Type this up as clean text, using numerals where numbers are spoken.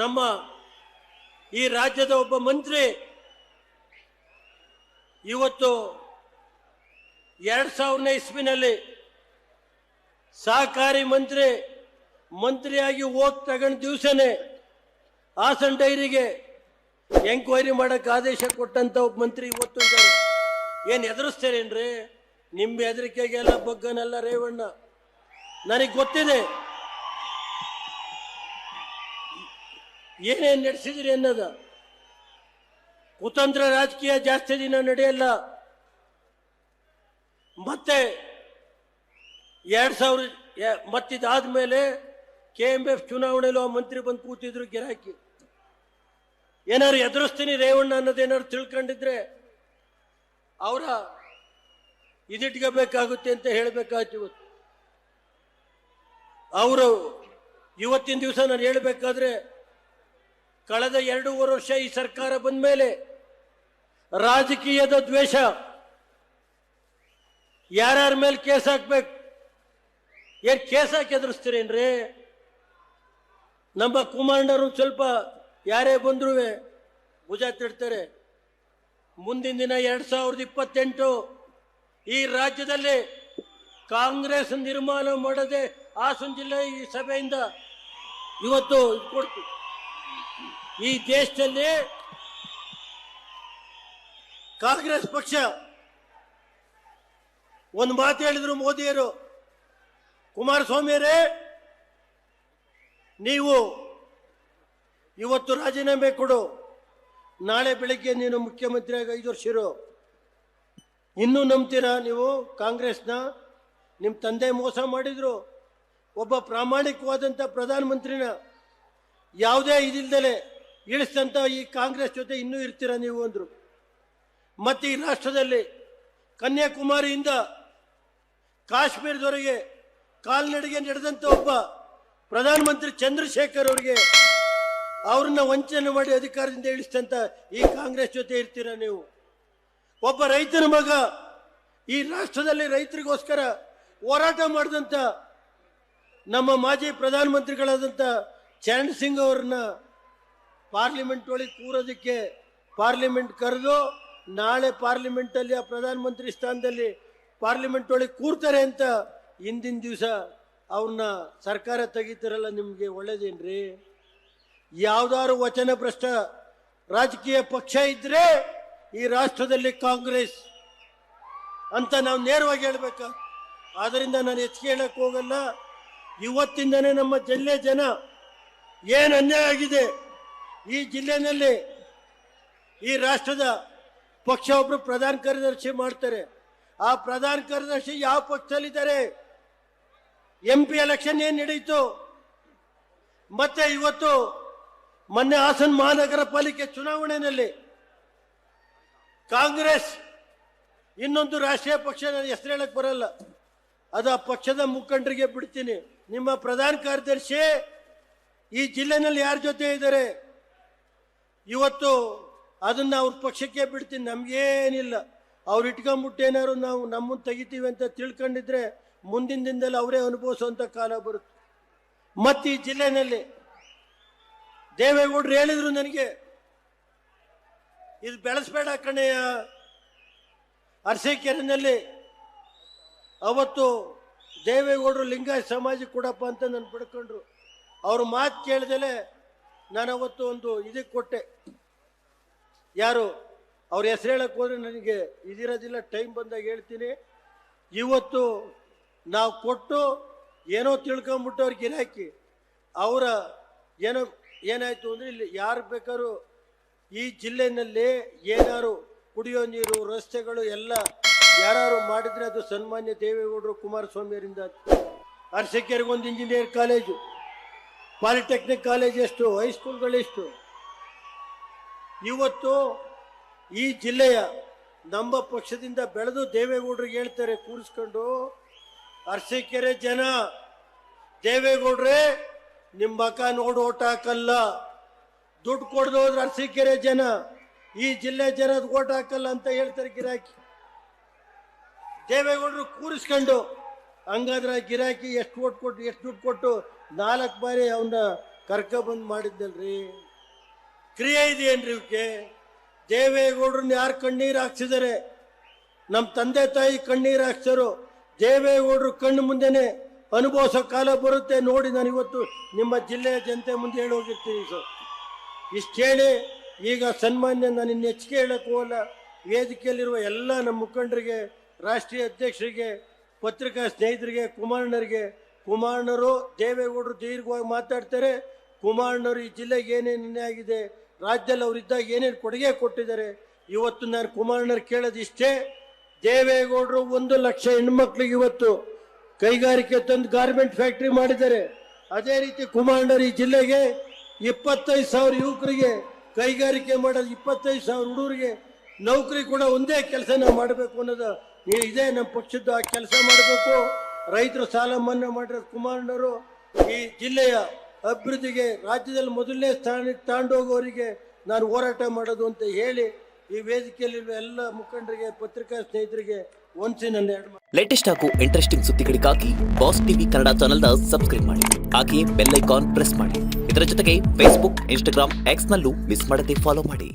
ನಮ್ಮ ಈ ರಾಜ್ಯದ ಒಬ್ಬ ಮಂತ್ರಿ ಇವತ್ತು 2000ನೇ ಇಸ್ವಿನಲ್ಲಿ ಸಹಕಾರಿ ಮಂತ್ರಿಯಾಗಿ ಓಟ್ ತಗೊಂಡ ದಿವಸನೇ ಹಾಸನ್ ಡೈರಿಗೆ ಎಂಕ್ವೈರಿ ಮಾಡಕ್ಕೆ ಆದೇಶ ಕೊಟ್ಟಂತ ಒಬ್ಬ ಮಂತ್ರಿ ಇವತ್ತು ಇದ್ದಾರೆ. ಏನು ಎದುರಿಸ್ತಾರೇನ್ರಿ? ನಿಮ್ಮ ಹೆದರಿಕೆಗೆಲ್ಲ ಬಗ್ಗನಲ್ಲ ರೇವಣ್ಣ. ನನಗೆ ಗೊತ್ತಿದೆ ಏನೇನು ನಡೆಸಿದ್ರಿ ಅನ್ನೋದ. ಕುತಂತ್ರ ರಾಜಕೀಯ ಜಾಸ್ತಿ ದಿನ ನಡೆಯಲ್ಲ. ಮತ್ತೆ 2000 ಮತ್ತಿದಾದ್ಮೇಲೆ KMF ಚುನಾವಣೆಯಲ್ಲಿ ಆ ಮಂತ್ರಿ ಬಂದು ಕೂತಿದ್ರು ಗಿರಾಕಿ. ಏನಾದ್ರು ಎದುರಿಸ್ತೀನಿ ರೇವಣ್ಣ ಅನ್ನೋದೇನಾದ್ರು ತಿಳ್ಕೊಂಡಿದ್ರೆ ಅವರ ಇದಿಟ್ಕೋಬೇಕಾಗುತ್ತೆ ಅಂತ ಹೇಳಬೇಕಾಯ್ತು. ಇವತ್ತು ಅವರು ಇವತ್ತಿನ ದಿವಸ ನಾನು ಹೇಳಬೇಕಾದ್ರೆ ಕಳೆದ 2.5 ವರ್ಷ ಈ ಸರ್ಕಾರ ಬಂದ ಮೇಲೆ ರಾಜಕೀಯದ ದ್ವೇಷ, ಯಾರ್ಯಾರ ಮೇಲೆ ಕೇಸ್ ಹಾಕ್ಬೇಕು, ಏನ್ ಕೇಸ್ ಹಾಕಿ ಎದುರಿಸ್ತೀರೇನ್ರಿ? ನಮ್ಮ ಕುಮಾರಣ್ಣರು ಸ್ವಲ್ಪ ಯಾರೇ ಬಂದ್ರು ಭುಜ ತಿಡ್ತಾರೆ. ಮುಂದಿನ ದಿನ 2028 ಈ ರಾಜ್ಯದಲ್ಲಿ ಕಾಂಗ್ರೆಸ್ ನಿರ್ಮಾಣ ಮಾಡದೆ ಹಾಸನ ಜಿಲ್ಲೆ ಈ ಸಭೆಯಿಂದ ಇವತ್ತು ಕೊಡ್ತೀವಿ. ಈ ದೇಶದಲ್ಲಿ ಕಾಂಗ್ರೆಸ್ ಪಕ್ಷ ಒಂದು ಮಾತು ಹೇಳಿದ್ರು ಮೋದಿಯರು, ಕುಮಾರಸ್ವಾಮಿಯರೇ ನೀವು ಇವತ್ತು ರಾಜೀನಾಮೆ ಕೊಡು, ನಾಳೆ ಬೆಳಿಗ್ಗೆ ನೀನು ಮುಖ್ಯಮಂತ್ರಿಯಾಗಿ 5 ವರ್ಷ ಇರು. ಇನ್ನೂ ನಂಬ್ತೀರಾ ನೀವು ಕಾಂಗ್ರೆಸ್ನ? ನಿಮ್ಮ ತಂದೆ ಮೋಸ ಮಾಡಿದ್ರು. ಒಬ್ಬ ಪ್ರಾಮಾಣಿಕವಾದಂಥ ಪ್ರಧಾನಮಂತ್ರಿನ ಯಾವುದೇ ಇದಿಲ್ದಲೆ ಇಳಿಸ್ತಂತ ಈ ಕಾಂಗ್ರೆಸ್ ಜೊತೆ ಇನ್ನೂ ಇರ್ತೀರಾ ನೀವು ಅಂದರು. ಮತ್ತು ಈ ರಾಷ್ಟ್ರದಲ್ಲಿ ಕನ್ಯಾಕುಮಾರಿಯಿಂದ ಕಾಶ್ಮೀರದವರೆಗೆ ಕಾಲ್ನಡಿಗೆ ನಡೆದಂಥ ಒಬ್ಬ ಪ್ರಧಾನಮಂತ್ರಿ ಚಂದ್ರಶೇಖರ್ ಅವರಿಗೆ ಅವ್ರನ್ನ ವಂಚನೆ ಮಾಡಿ ಅಧಿಕಾರದಿಂದ ಇಳಿಸ್ತಂತ ಈ ಕಾಂಗ್ರೆಸ್ ಜೊತೆ ಇರ್ತೀರಾ ನೀವು? ಒಬ್ಬ ರೈತನ ಮಗ ಈ ರಾಷ್ಟ್ರದಲ್ಲಿ ರೈತರಿಗೋಸ್ಕರ ಹೋರಾಟ ಮಾಡಿದಂಥ ನಮ್ಮ ಮಾಜಿ ಪ್ರಧಾನಮಂತ್ರಿಗಳಾದಂಥ ಚರಣ್ ಸಿಂಗ್ ಅವ್ರನ್ನ ಪಾರ್ಲಿಮೆಂಟ್ ಒಳಗೆ ಕೂರೋದಕ್ಕೆ ಪಾರ್ಲಿಮೆಂಟ್ ಕರೆದು ನಾಳೆ ಪಾರ್ಲಿಮೆಂಟಲ್ಲಿ ಆ ಪ್ರಧಾನಮಂತ್ರಿ ಸ್ಥಾನದಲ್ಲಿ ಪಾರ್ಲಿಮೆಂಟ್ ಒಳಗೆ ಕೂರ್ತಾರೆ ಅಂತ ಹಿಂದಿನ ದಿವಸ ಅವ್ರನ್ನ ಸರ್ಕಾರ ತೆಗಿತಾರಲ್ಲ, ನಿಮಗೆ ಒಳ್ಳೇದೇನ್ರಿ? ಯಾವ್ದಾದ್ರು ವಚನ ಭ್ರಷ್ಟ ರಾಜಕೀಯ ಪಕ್ಷ ಇದ್ರೆ ಈ ರಾಷ್ಟ್ರದಲ್ಲಿ ಕಾಂಗ್ರೆಸ್ ಅಂತ ನಾವು ನೇರವಾಗಿ ಹೇಳ್ಬೇಕಾ? ಆದ್ದರಿಂದ ನಾನು ಹೆಚ್ಚಿಗೆ ಹೇಳಕ್ ಹೋಗಲ್ಲ. ಇವತ್ತಿಂದನೇ ನಮ್ಮ ಜಿಲ್ಲೆ ಜನ ಏನು ಅನ್ಯಾಯ ಆಗಿದೆ ಈ ಜಿಲ್ಲೆನಲ್ಲಿ, ಈ ರಾಷ್ಟ್ರದ ಪಕ್ಷ ಒಬ್ರು ಪ್ರಧಾನ ಕಾರ್ಯದರ್ಶಿ ಮಾಡ್ತಾರೆ. ಆ ಪ್ರಧಾನ ಕಾರ್ಯದರ್ಶಿ ಯಾವ ಪಕ್ಷದಲ್ಲಿದ್ದಾರೆ? MP ಎಲೆಕ್ಷನ್ ಏನು ನಡೀತು? ಮತ್ತೆ ಇವತ್ತು ಮೊನ್ನೆ ಹಾಸನ ಮಹಾನಗರ ಪಾಲಿಕೆ ಚುನಾವಣೆಯಲ್ಲಿ ಕಾಂಗ್ರೆಸ್ ಇನ್ನೊಂದು ರಾಷ್ಟ್ರೀಯ ಪಕ್ಷ, ನಾನು ಹೆಸರು ಹೇಳಕ್ ಬರಲ್ಲ, ಅದು ಆ ಪಕ್ಷದ ಮುಖಂಡರಿಗೆ ಬಿಡ್ತೀನಿ. ನಿಮ್ಮ ಪ್ರಧಾನ ಕಾರ್ಯದರ್ಶಿ ಈ ಜಿಲ್ಲೆನಲ್ಲಿ ಯಾರ ಜೊತೆ ಇದ್ದಾರೆ ಇವತ್ತು ಅದನ್ನ ಅವ್ರ ಪಕ್ಷಕ್ಕೆ ಬಿಡ್ತೀನಿ. ನಮ್ಗೇನಿಲ್ಲ, ಅವ್ರು ಇಟ್ಕೊಂಡ್ಬಿಟ್ಟೇನಾದ್ರು ನಾವು ನಮ್ಮನ್ನು ತೆಗಿತೀವಿ ಅಂತ ತಿಳ್ಕೊಂಡಿದ್ರೆ ಮುಂದಿನ ದಿನದಲ್ಲಿ ಅವರೇ ಅನುಭವಿಸುವಂತ ಕಾಲ ಬರುತ್ತೆ. ಮತ್ತು ಈ ಜಿಲ್ಲೆನಲ್ಲಿ ದೇವೇಗೌಡರು ಹೇಳಿದ್ರು ನನಗೆ, ಇದು ಬೆಳೆಸಬೇಡ ಕಣೆಯ ಅರಸೀಕೆರೆನಲ್ಲಿ. ಅವತ್ತು ದೇವೇಗೌಡರು ಲಿಂಗಾಯತ ಸಮಾಜಕ್ಕೆ ಕೊಡಪ್ಪ ಅಂತ ನಾನು ಪಡ್ಕೊಂಡ್ರು. ಅವ್ರ ಮಾತು ಕೇಳಿದಲೆ ನಾನು ಅವತ್ತು ಒಂದು ಇದಕ್ಕೆ ಕೊಟ್ಟೆ. ಯಾರು ಅವ್ರ ಹೆಸರು ಹೇಳಕ್ಕೆ ಹೋದ್ರೆ ನನಗೆ ಇದಿರೋದಿಲ್ಲ, ಟೈಮ್ ಬಂದಾಗ ಹೇಳ್ತೀನಿ. ಇವತ್ತು ನಾವು ಕೊಟ್ಟು ಏನೋ ತಿಳ್ಕೊಂಬಿಟ್ಟು ಅವ್ರಿಗೆ ಗಿರಾಕಿ ಅವರ ಏನಾಯ್ತು ಅಂದರೆ, ಇಲ್ಲಿ ಯಾರು ಬೇಕಾದ್ರೂ ಈ ಜಿಲ್ಲೆಯಲ್ಲಿ ಏನಾರು ಕುಡಿಯೋ ನೀರು, ರಸ್ತೆಗಳು ಎಲ್ಲ ಯಾರು ಮಾಡಿದ್ರೆ ಅದು ಸನ್ಮಾನ್ಯ ದೇವೇಗೌಡರು ಕುಮಾರಸ್ವಾಮಿಯವರಿಂದ. ಅರಸೀಕೆರೆಗೊಂದು ಇಂಜಿನಿಯರ್ ಕಾಲೇಜು, ಪಾಲಿಟೆಕ್ನಿಕ್ ಕಾಲೇಜ್ ಎಷ್ಟು, ಹೈಸ್ಕೂಲ್ಗಳೆಷ್ಟು. ಇವತ್ತು ಈ ಜಿಲ್ಲೆಯ ನಮ್ಮ ಪಕ್ಷದಿಂದ ಬೆಳೆದು ದೇವೇಗೌಡರಿಗೆ ಹೇಳ್ತಾರೆ ಕೂರಿಸ್ಕೊಂಡು, ಅರಸೀಕೆರೆ ಜನ ದೇವೇಗೌಡ್ರೆ ನಿಮ್ಮ ಮಕ ನೋಡಿ ಓಟ್ ಹಾಕಲ್ಲ, ದುಡ್ಡು ಕೊಡದು ಹೋದ್ರೆ ಅರಸೀಕೆರೆ ಜನ ಈ ಜಿಲ್ಲೆ ಜನ ಓಟ್ ಹಾಕಲ್ಲ ಅಂತ ಹೇಳ್ತಾರೆ ಗಿರಾಕಿ. ದೇವೇಗೌಡರು ಕೂರಿಸ್ಕೊಂಡು ಹಂಗಾದ್ರೆ ಗಿರಾಕಿ ಎಷ್ಟು ಓಟ್ ಕೊಟ್ಟು ಎಷ್ಟು ದುಡ್ಡು ಕೊಟ್ಟು 4 ಬಾರಿ ಅವನ್ನ ಕರ್ಕೊಬಂದು ಮಾಡಿದ್ದಲ್ರಿ. ಕ್ರಿಯೆ ಇದೆಯೇನ್ರಿ ಇವಕ್ಕೆ? ದೇವೇಗೌಡರನ್ನ ಯಾರು ಕಣ್ಣೀರು ಹಾಕ್ಸಿದ್ದಾರೆ? ನಮ್ಮ ತಂದೆ ತಾಯಿ ಕಣ್ಣೀರು ಹಾಕ್ಸರು. ದೇವೇಗೌಡರು ಕಣ್ಣು ಮುಂದೆನೆ ಅನುಭವಿಸೋ ಕಾಲ ಬರುತ್ತೆ ನೋಡಿ. ನಾನು ಇವತ್ತು ನಿಮ್ಮ ಜಿಲ್ಲೆಯ ಜನತೆ ಮುಂದೆ ಹೇಳೋಗಿರ್ತೀನಿ ಸರ್. ಇಷ್ಟು ಹೇಳಿ ಈಗ ಸನ್ಮಾನ್ಯ ನಾನು ಇನ್ನು ಹೆಚ್ಚಿಗೆ ಹೇಳಕ್ಕೆ ಹೋಗಲ್ಲ. ವೇದಿಕೆಯಲ್ಲಿರುವ ಎಲ್ಲ ನಮ್ಮ ಮುಖಂಡರಿಗೆ, ರಾಷ್ಟ್ರೀಯ ಅಧ್ಯಕ್ಷರಿಗೆ, ಪತ್ರಿಕಾ ಸ್ನೇಹಿತರಿಗೆ, ಕುಮಾರಣ್ಣರು ದೇವೇಗೌಡರು ದೀರ್ಘವಾಗಿ ಮಾತಾಡ್ತಾರೆ. ಕುಮಾರಣ್ಣರು ಈ ಜಿಲ್ಲೆಗೆ ಏನೇನು ಅನ್ಯಾಯ ಆಗಿದೆ, ರಾಜ್ಯದಲ್ಲಿ ಅವರಿದ್ದಾಗ ಏನೇನು ಕೊಡುಗೆ ಕೊಟ್ಟಿದ್ದಾರೆ. ಇವತ್ತು ನಾನು ಕುಮಾರಣ್ಣರು ಕೇಳೋದು ಇಷ್ಟೇ, ದೇವೇಗೌಡರು 1 ಲಕ್ಷ ಹೆಣ್ಮಕ್ಳಿಗೆ ಇವತ್ತು ಕೈಗಾರಿಕೆ ತಂದು ಗಾರ್ಮೆಂಟ್ ಫ್ಯಾಕ್ಟ್ರಿ ಮಾಡಿದ್ದಾರೆ. ಅದೇ ರೀತಿ ಕುಮಾರಣ್ಣರು ಈ ಜಿಲ್ಲೆಗೆ 25,000 ಯುವಕರಿಗೆ ಕೈಗಾರಿಕೆ ಮಾಡೋದು, 25,000 ಹುಡುಗರಿಗೆ ನೌಕರಿ ಕೂಡ ಒಂದೇ ಕೆಲಸ ನಾವು ಮಾಡಬೇಕು ಅನ್ನೋದು ಇದೇ ನಮ್ಮ ಪಕ್ಷದ್ದು. ಆ ಕೆಲಸ ಮಾಡಬೇಕು. ರೈತರು ಸಾಲ ಮನ್ನಾ ಮಾಡಿರೋದು ಕುಮಾರಣ್ಣರು. ಈ ಜಿಲ್ಲೆಯ ಅಭಿವೃದ್ಧಿಗೆ ರಾಜ್ಯದಲ್ಲಿ ಮೊದಲನೇ ಸ್ಥಾನಕ್ಕೆ ತಗೊಂಡೋಗೋರಿಗೆ ನಾನು ಹೋರಾಟ ಮಾಡೋದು ಅಂತ ಹೇಳಿ ಈ ವೇದಿಕೆಯಲ್ಲಿರುವ ಎಲ್ಲ ಮುಖಂಡರಿಗೆ, ಪತ್ರಿಕಾ ಸ್ನೇಹಿತರಿಗೆ ಒಂದ್ಸಿ ನನ್ನ ಲೇಟೆಸ್ಟ್ ಹಾಗೂ ಇಂಟ್ರೆಸ್ಟಿಂಗ್ ಸುದ್ದಿಗಳಿಗಾಗಿ ಬಾಸ್ ಟಿವಿ ಕನ್ನಡ ಚಾನೆಲ್ನ ಸಬ್ಸ್ಕ್ರೈಬ್ ಮಾಡಿ. ಹಾಗೆಯೇ ಬೆಲ್ ಐಕಾನ್ ಪ್ರೆಸ್ ಮಾಡಿ. ಇದರ ಜೊತೆಗೆ ಫೇಸ್ಬುಕ್, ಇನ್ಸ್ಟಾಗ್ರಾಮ್, ಎಕ್ಸ್ ನಲ್ಲೂ ಮಿಸ್ ಮಾಡದೆ ಫಾಲೋ ಮಾಡಿ.